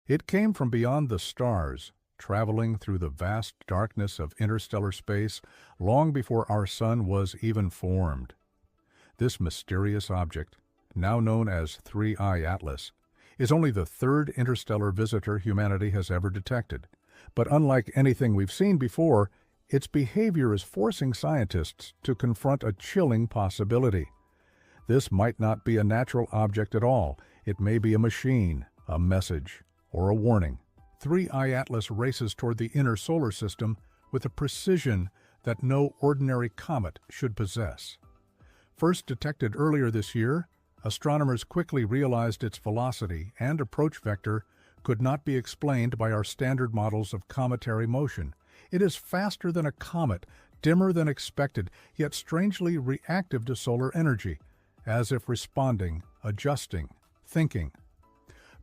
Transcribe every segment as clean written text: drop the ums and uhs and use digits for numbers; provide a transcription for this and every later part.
It came from beyond the stars, traveling through the vast darkness of interstellar space long before our sun was even formed. This mysterious object, now known as 3I Atlas, is only the third interstellar visitor humanity has ever detected. But unlike anything we've seen before, its behavior is forcing scientists to confront a chilling possibility. This might not be a natural object at all. It may be a machine, a message, or a warning. 3I Atlas races toward the inner solar system with a precision that no ordinary comet should possess. First detected earlier this year, astronomers quickly realized its velocity and approach vector could not be explained by our standard models of cometary motion. It is faster than a comet, dimmer than expected, yet strangely reactive to solar energy, as if responding, adjusting, thinking.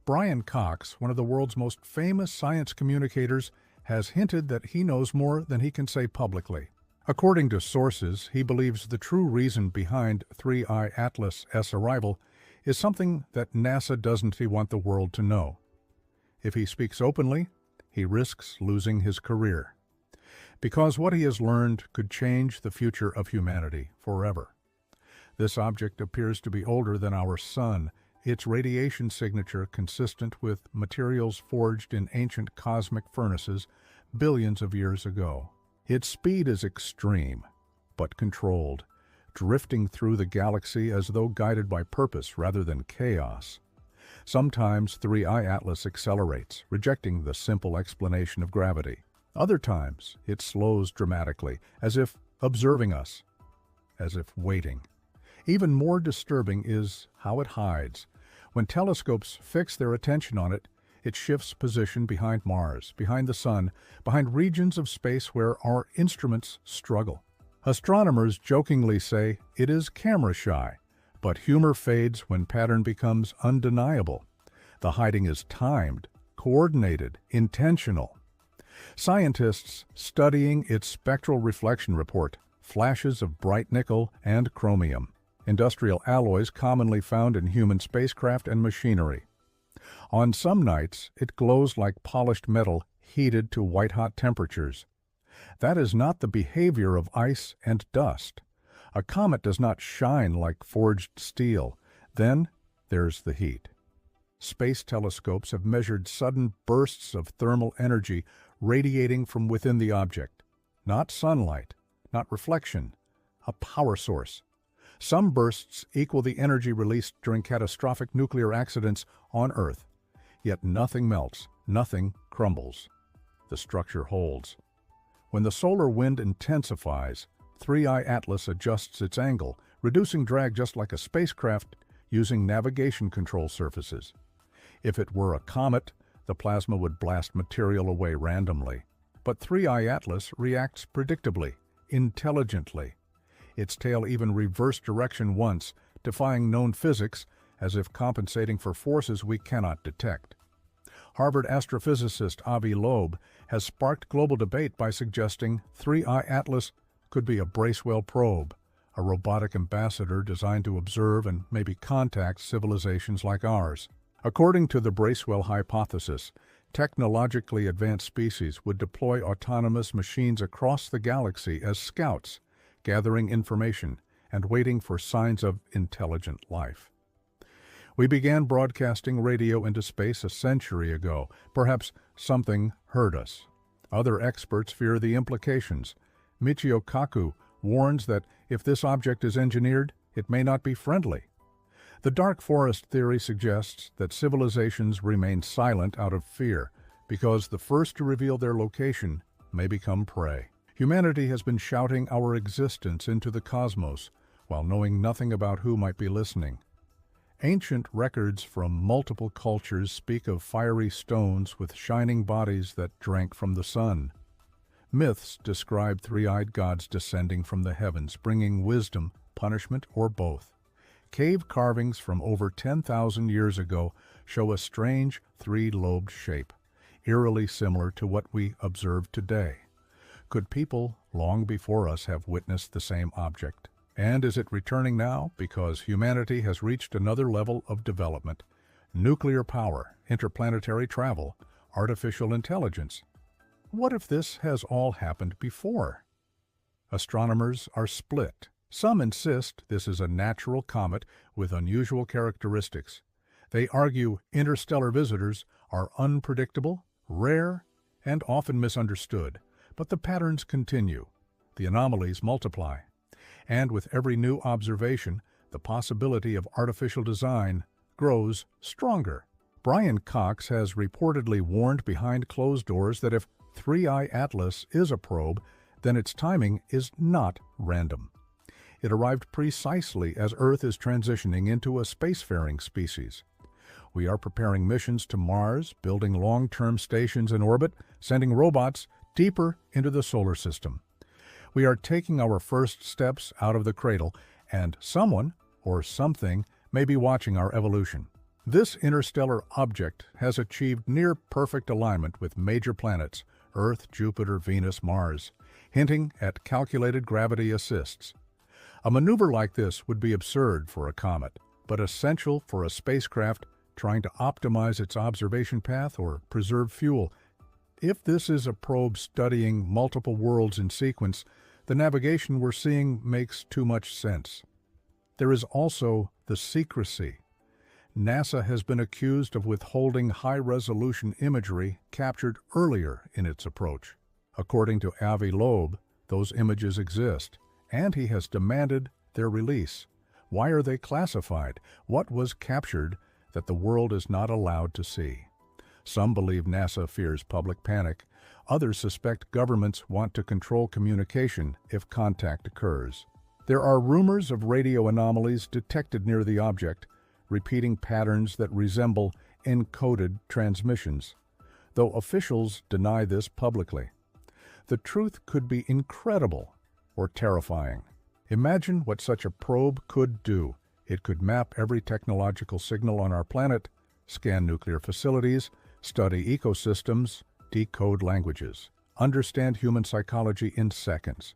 Brian Cox, one of the world's most famous science communicators, has hinted that he knows more than he can say publicly. According to sources, he believes the true reason behind 3I Atlas' arrival is something that NASA doesn't want the world to know. If he speaks openly, he risks losing his career, because what he has learned could change the future of humanity forever. This object appears to be older than our sun, its radiation signature consistent with materials forged in ancient cosmic furnaces billions of years ago. Its speed is extreme, but controlled, drifting through the galaxy as though guided by purpose rather than chaos. Sometimes 3I Atlas accelerates, rejecting the simple explanation of gravity. Other times, it slows dramatically, as if observing us, as if waiting. Even more disturbing is how it hides. When telescopes fix their attention on it, it shifts position behind Mars, behind the Sun, behind regions of space where our instruments struggle. Astronomers jokingly say it is camera shy, but humor fades when pattern becomes undeniable. The hiding is timed, coordinated, intentional. Scientists studying its spectral reflection report flashes of bright nickel and chromium, industrial alloys commonly found in human spacecraft and machinery. On some nights, it glows like polished metal heated to white-hot temperatures. That is not the behavior of ice and dust. A comet does not shine like forged steel. Then there's the heat. Space telescopes have measured sudden bursts of thermal energy radiating from within the object. Not sunlight, not reflection, a power source. Some bursts equal the energy released during catastrophic nuclear accidents on Earth. Yet nothing melts, nothing crumbles. The structure holds. When the solar wind intensifies, 3I Atlas adjusts its angle, reducing drag just like a spacecraft using navigation control surfaces. If it were a comet, the plasma would blast material away randomly. But 3I Atlas reacts predictably, intelligently. Its tail even reversed direction once, defying known physics, as if compensating for forces we cannot detect. Harvard astrophysicist Avi Loeb has sparked global debate by suggesting 3I Atlas could be a Bracewell probe, a robotic ambassador designed to observe and maybe contact civilizations like ours. According to the Bracewell hypothesis, technologically advanced species would deploy autonomous machines across the galaxy as scouts, gathering information and waiting for signs of intelligent life. We began broadcasting radio into space a century ago. Perhaps something heard us. Other experts fear the implications. Michio Kaku warns that if this object is engineered, it may not be friendly. The dark forest theory suggests that civilizations remain silent out of fear, because the first to reveal their location may become prey. Humanity has been shouting our existence into the cosmos, while knowing nothing about who might be listening. Ancient records from multiple cultures speak of fiery stones with shining bodies that drank from the sun. Myths describe three-eyed gods descending from the heavens, bringing wisdom, punishment, or both. Cave carvings from over 10,000 years ago show a strange three-lobed shape, eerily similar to what we observe today. Could people long before us have witnessed the same object? And is it returning now because humanity has reached another level of development, nuclear power, interplanetary travel, artificial intelligence. What if this has all happened before? Astronomers are split. Some insist this is a natural comet with unusual characteristics. They argue interstellar visitors are unpredictable, rare, and often misunderstood. But the patterns continue. The anomalies multiply. And with every new observation, the possibility of artificial design grows stronger. Brian Cox has reportedly warned behind closed doors that if 3I Atlas is a probe, then its timing is not random. It arrived precisely as Earth is transitioning into a spacefaring species. We are preparing missions to Mars, building long-term stations in orbit, sending robots deeper into the solar system. We are taking our first steps out of the cradle, and someone or something may be watching our evolution. This interstellar object has achieved near-perfect alignment with major planets, Earth, Jupiter, Venus, Mars, hinting at calculated gravity assists. A maneuver like this would be absurd for a comet, but essential for a spacecraft trying to optimize its observation path or preserve fuel. If this is a probe studying multiple worlds in sequence, the navigation we're seeing makes too much sense. There is also the secrecy. NASA has been accused of withholding high-resolution imagery captured earlier in its approach. According to Avi Loeb, those images exist, and he has demanded their release. Why are they classified? What was captured that the world is not allowed to see? Some believe NASA fears public panic. Others suspect governments want to control communication if contact occurs. There are rumors of radio anomalies detected near the object, repeating patterns that resemble encoded transmissions, though officials deny this publicly. The truth could be incredible or terrifying. Imagine what such a probe could do. It could map every technological signal on our planet, scan nuclear facilities, study ecosystems, decode languages, understand human psychology in seconds.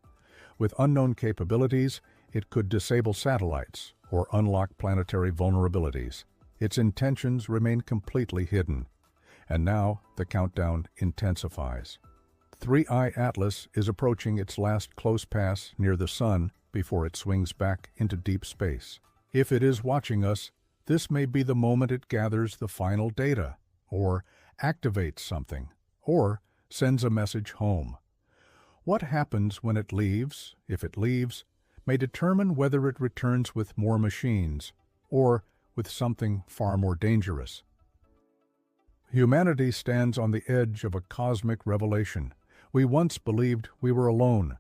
With unknown capabilities, it could disable satellites or unlock planetary vulnerabilities. Its intentions remain completely hidden. And now the countdown intensifies. 3I Atlas is approaching its last close pass near the Sun before it swings back into deep space. If it is watching us, this may be the moment it gathers the final data, or activates something, or sends a message home. What happens when it leaves, if it leaves, may determine whether it returns with more machines, or with something far more dangerous. Humanity stands on the edge of a cosmic revelation. We once believed we were alone.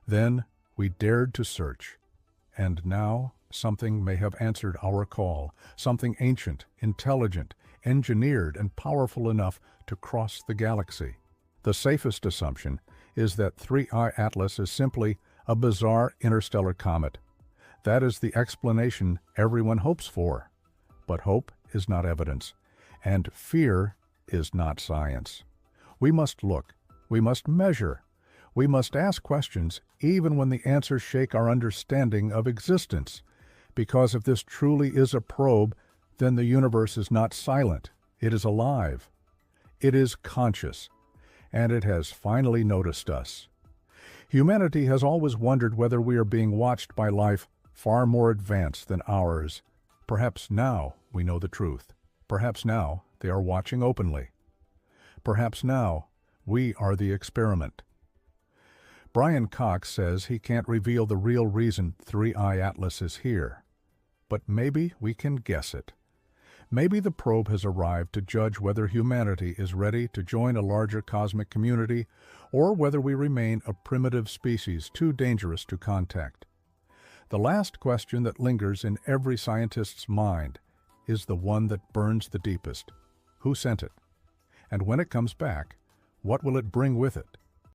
Then we dared to search. And now something may have answered our call, something ancient, intelligent, engineered, and powerful enough to cross the galaxy. The safest assumption is that 3I Atlas is simply a bizarre interstellar comet. That is the explanation everyone hopes for. But hope is not evidence, and fear is not science. We must look, we must measure, we must ask questions even when the answers shake our understanding of existence. Because if this truly is a probe, then the universe is not silent, it is alive. It is conscious, and it has finally noticed us. Humanity has always wondered whether we are being watched by life far more advanced than ours. Perhaps now we know the truth. Perhaps now they are watching openly. Perhaps now we are the experiment. Brian Cox says he can't reveal the real reason 3I Atlas is here. But maybe we can guess it. Maybe the probe has arrived to judge whether humanity is ready to join a larger cosmic community, or whether we remain a primitive species too dangerous to contact. The last question that lingers in every scientist's mind is the one that burns the deepest. Who sent it? And when it comes back, what will it bring with it?